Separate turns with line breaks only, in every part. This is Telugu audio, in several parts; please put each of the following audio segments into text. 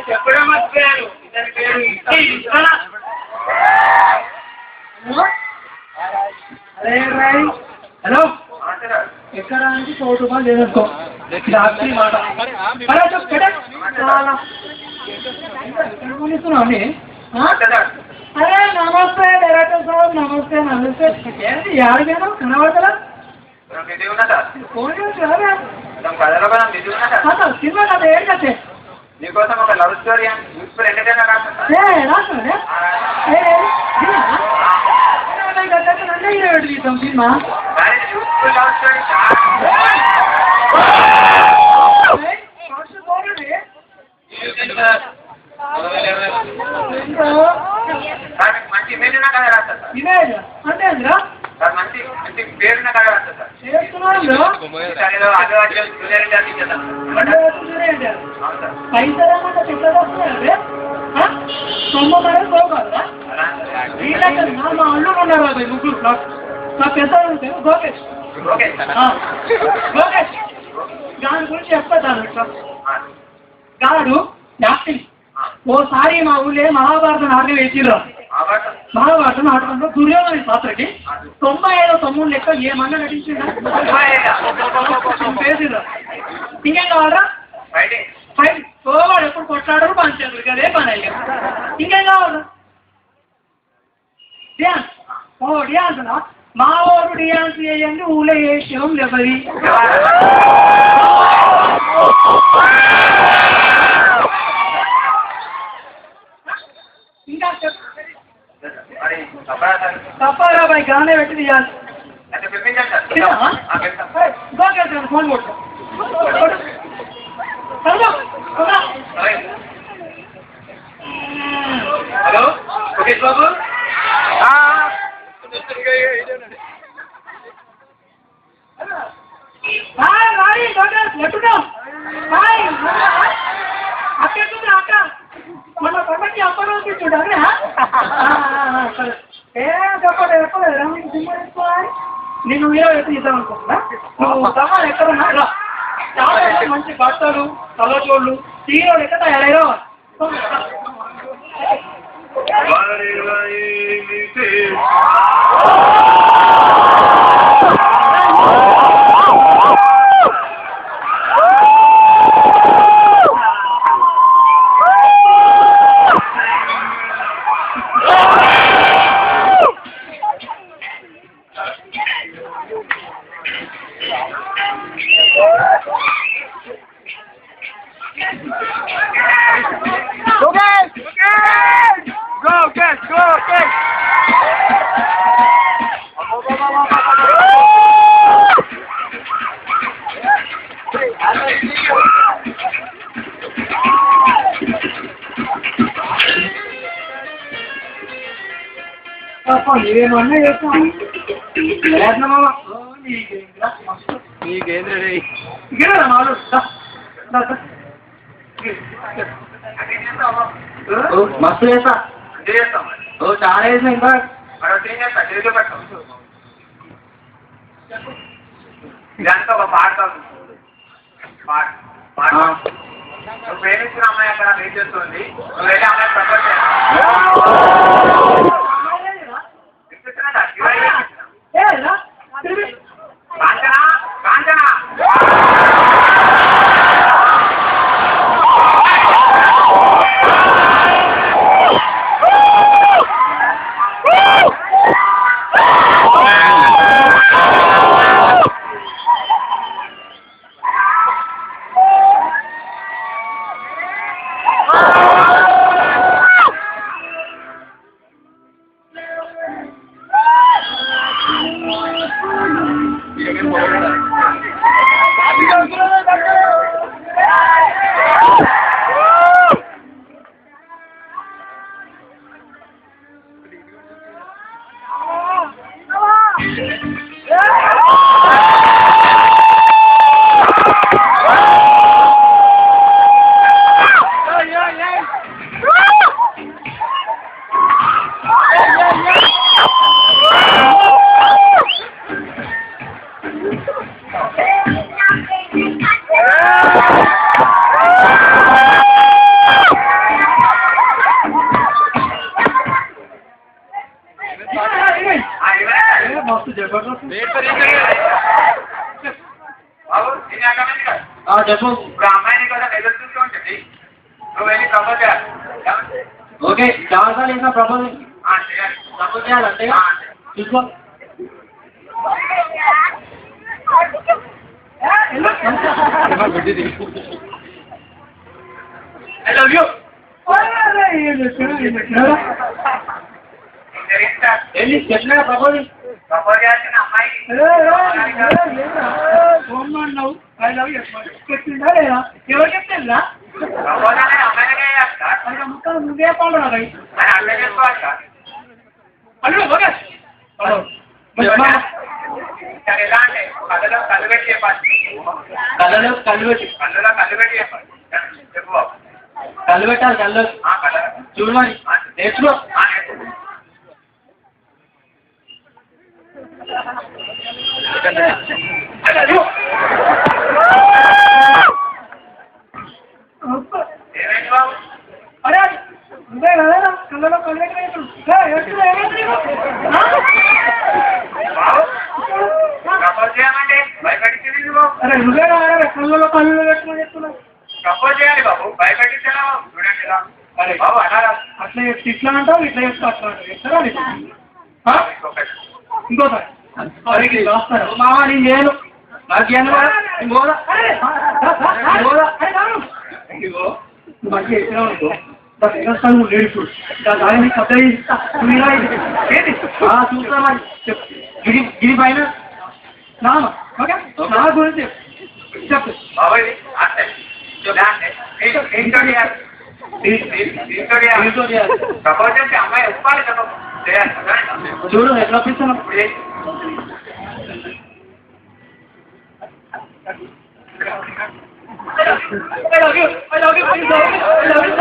చెప్పడం మర్చిపోయాను. ఇతని పేరు హలో ఎక్కడ నుంచి 100 రూపాయలు లేదనుకో రాత్రి మాట అరే నమస్తే డైరెక్టర్ సార్ నమస్తే నమస్తే ఏంటి యాడికైనా కనబడతలా ఫోన్ చేస్తారా సినిమా కథ ఏం కథే
నీకోసం ఒక లవ్ స్టోరీ
రాస్తానే సినిమా
లవ్ స్టోరీ మంచి ఇమేజ్ ఉన్న కథ రాస్తా సార్.
ఇమేజ్ అంటే అందులో
సార్ మంచి మంచి పేరున్న కథ రాస్తా సార్. ఏదో అల్లు అర్జున్ జూనియర్ ఎన్టీఆర్ ఇచ్చేద్దాం. అవును సార్.
పైసలమ్మంటే తిప్పలు వస్తున్నాయి మా అల్లు ఉన్నారు అది ముగ్గురు నా పెద్ద గోకేష్
ఓకే
గోకేష్ దాని గురించి చెప్తాను గాడు యాక్టింగ్ ఓసారి మా ఊళ్ళే మహాభారత నాటకం వేసిలో మహాభారత నాటకంలో దుర్యోధన పాత్రకి 95 తమ్ముడు లెక్క ఏమన్నా నటించిందా వేసిలో ఇంకేం కావాలరా ఫైట్ వాడు ఎప్పుడు కొట్లాడరు పంచారు అదే పని అయ్యా ఇంకేం కావాలరా డ్యాన్స్ డ్యాన్స్ మా ఊరు డ్యాన్స్ చేయండి ఊళ్ళో వేసాం లేపది ఇంకా తప్పారా బాయ్ గానే పెట్టి తీయాలి ఫోన్ కొట్టు
హలో ముఖేష్ బాబు
అక్క మన పక్కకి అప్పటి చూడాలి నేను హీరో ఎత్తు ఇద్దాం అనుకుంటున్నా నువ్వు సమాన్ ఎక్కడున్నా చాలా మంచి బట్టలు కలచోళ్ళు హీరోలు ఎక్కడ తయారయ్యారో ఏమన్నా చేస్తాం మస్తు చేస్తా చాలా వేసిన ఇంకా
ఇదంతా ఒక పాట నువ్వు ప్రేమించిన అమ్మాయి అక్కడ వెయిట్ చేస్తుంది నువ్వు వెళ్ళి అమ్మాయి ప్రపోజ్ కాంచనా కాంచనా
జబర్దస్త్
బాబు నేను అర్థమైంది కదా
చెప్పు
ఇప్పుడు అమ్మాయిని కదా ఎదురు చూస్తూ ఉంటుంది నువ్వు వెళ్ళి ప్రపోజ్ చేయాలి
ఓకే చాలాసార్లు ఇంకా ప్రపోజ్
చేయాలి
ప్రపోజ్ చేయాలంటే చూసుకో
ఐ లవ్ యూ
ఏంటి చెప్పినా ప్రపోజ్
ప్రపోజ్ చేయాల్సిన అమ్మాయి
ఐ లవ్ యూ చెప్పిందా లేదా ఎవరు చెప్తా
ప్రపోజ్ అనేది అమ్మాయినే చేస్తా
నువ్వే పాడు
అని అర్థం చేసుకోవాలి సార్
హలో ఓకే హలో
సరే ఎలా అంటే కళ్ళలో కళ్ళు పెట్టి చెప్పాలి
కళ్ళలో కళ్ళు పెట్టి
కళ్ళలో కళ్ళు పెట్టి చెప్పాలి చెప్పు బాబు
కళ్ళు పెట్టాలి కళ్ళు
కళ్ళ
చూడు మరి నేర్చుకో
ఏమైంది బాబు
అరే నువ్వే కదా కళ్ళలో కళ్ళు
బాబు ప్రపోజ్ చేయమంటే భయపెట్టింది బాబు
అరే నువ్వే కదా కళ్ళలో కళ్ళు పెట్టుకుని చెప్తున్నావు
ప్రపోజ్ చేయాలి బాబు భయపెట్టించాలా బాబు చూడండి ఇలా
అరే
బాబు అన్నారా
అట్లా ఇట్లా అంటావు ఇట్లా చెప్తా అట్లా అంటావు ఇంకోసారి అరే రాస్తారు
మామ నేను చేయను నాకు చేయను పోదా
మంచిగా ఎక్కినావు అనుకో దాని ఎగస్తాను లేడు ఇప్పుడు దాని ఆయన కథ
చూస్తా మరి గిరి గిరి పైన
నాన్న ఓకే నా గురించి చెప్పు
బాబు ఇది అంతే అంటే దీంతో ప్రపోజ్ చేస్తే అమ్మాయి ఒప్పాలి కదా చేయాలి
చూడు ఎట్లా ఒప్పిస్తున్నావు
ఇప్పుడు ఏంటి?
I love you. I love you. I love you.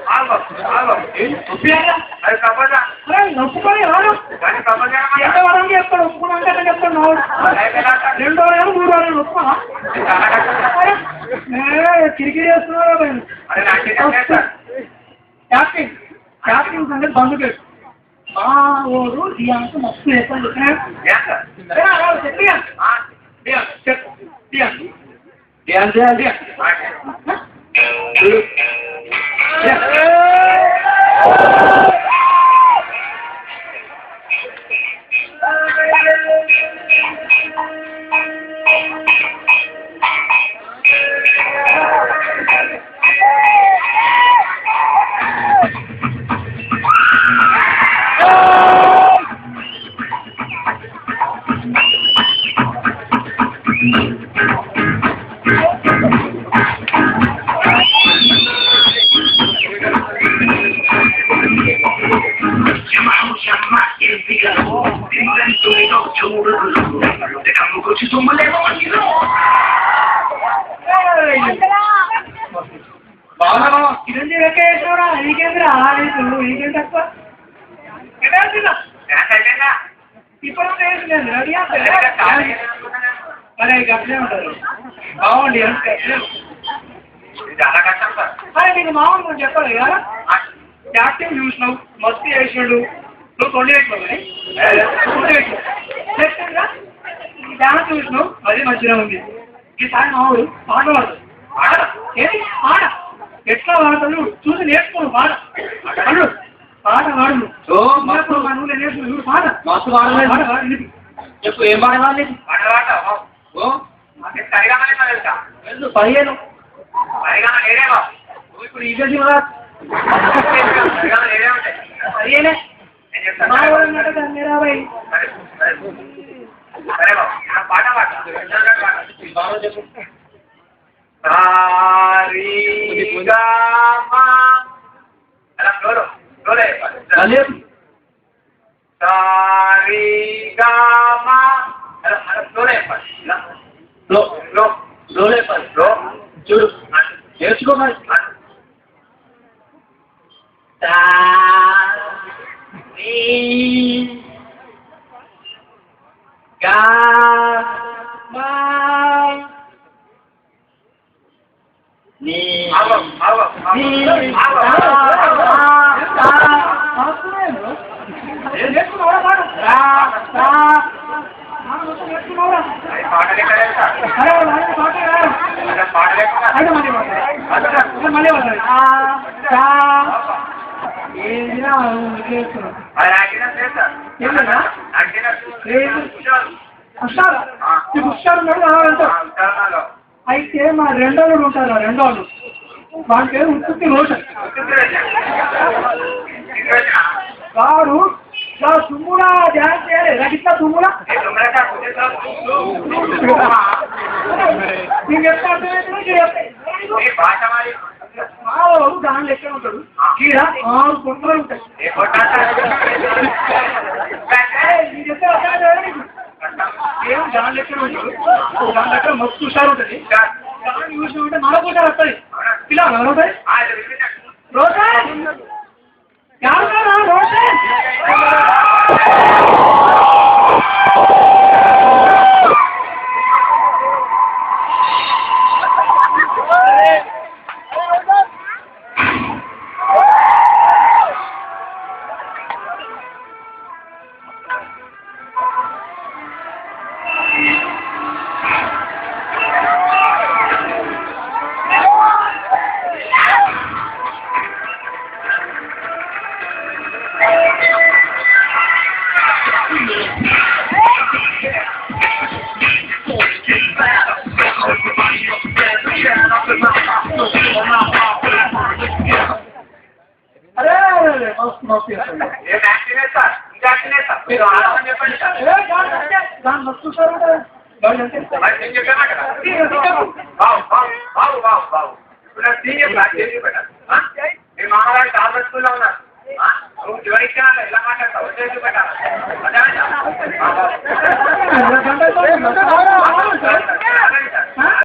I love you.
అది ప్రపోజా
ఒప్పుకొని రాడు
కానీ ప్రపోజ్
ఎంత వారానికి చెప్తాడు ఒప్పుకున్నాక చెప్తాడు రెండు వారాలు 3 వారాలు ఒప్పుకున్నా కిరికిరి చేస్తున్నారా యాక్టింగ్ యాక్టింగ్ సంగతి బంధు పెట్టు మా ఊరు దియాంత మస్తు చేస్తాను చిరంజీవి ఎక్కడ వేసినవరా నీకేంద్రా నీకేం తక్కువ ఇప్పుడు వేసినాను రెడీ అరే గట్లే ఉంటారు బాగుండి
చాలా కష్టం సార్
అరే నీకు మామూలు నువ్వు చెప్పాలి కదా యాక్టింగ్ చూసినావు మస్తు చేసినాడు నువ్వు 28 డాన్స్ చూసినావు అది మంచిగా ఉంది ఈసారి మామూలు పాట పాడదు ఏది పాట ఎట్లా పాడతాడు చూసి నేర్చుకోను పాట అడు పాట పాడు నువ్వు నేర్చుకుని పాట
మస్తు పాడలేదు చెప్పు ఏం పాడవాలి
పాట సరిగానే తెలుసా
15
సరిగా నేనే బాబు
ఇప్పుడు ఈ చేసి
సరిగా నేనే ఉంటాయి
అదేనే
నేను చెప్తాను
మా ఊరు మీరాబాయి
సరే బాబు పాట పాట
చెప్పు
సారీగామా అలా ఫ్లోలో ఫ్లోలే సారీగామా అలా ఫ్లోలే ఫ్లో
చూడు నేర్చుకో మరి
రా రా మొత్తం నేర్చుకున్నావురా
పాటలు ఎక్కడ సార్
అరే వాళ్ళు పాటే రా
పాటలు ఎక్కడ
అయితే మళ్ళీ వస్తాయి ఏదిరా చేస్తున్నావు
అది యాక్సిడెంట్ లేదు సార్
ఏంటన్నా హుషారు నీకు హుషారు ఉన్నాడు కావాలంటే అయితే మా రెండో వాడు ఉంటారు రెండో వాళ్ళు వాడి పేరు ఉత్పత్తి రోషన్ వాడు తుమ్ములా డ్యాన్స్ చేయాలి రగిస్తా తుమ్ములా నీకు ఎట్లా అర్థమైతే
భాష మరి
మావాడు దాని లెక్క ఉంటాడు ఈడ 6 గుంటలు ఉంటాయి నీకు ఎట్లా అర్థమైతే ఏం దాని లెక్క ఉంటాడు దాని దగ్గర మస్తు హుషారు ఉంటుంది దాన్ని చూసినట్టే మనకు హుషారు వస్తుంది ఇలా రోషన్ రోషన్ ఎవరు రోషన్ అరే మస్తు మస్తు చేస్తాడు
ఏం యాక్సిడెంట్ సార్ ఇంకా యాక్సిడెంట్ సార్ మీరు ఆడమని చెప్పండి సార్
దాని మస్తు హుషారు ఉంటుంది
మరి నేను చెప్పాను కదా బావు బావు బావు బావు బావు ఇప్పుడు నాకు సీన్ చెప్పాను చేసి పెట్టాను మీ మామగారు టాబ్లెట్ స్కూల్లో ఉన్నారు నువ్వు చివరిచ్చాను ఇలా మాట్లాడతావు చేసి పెట్టాను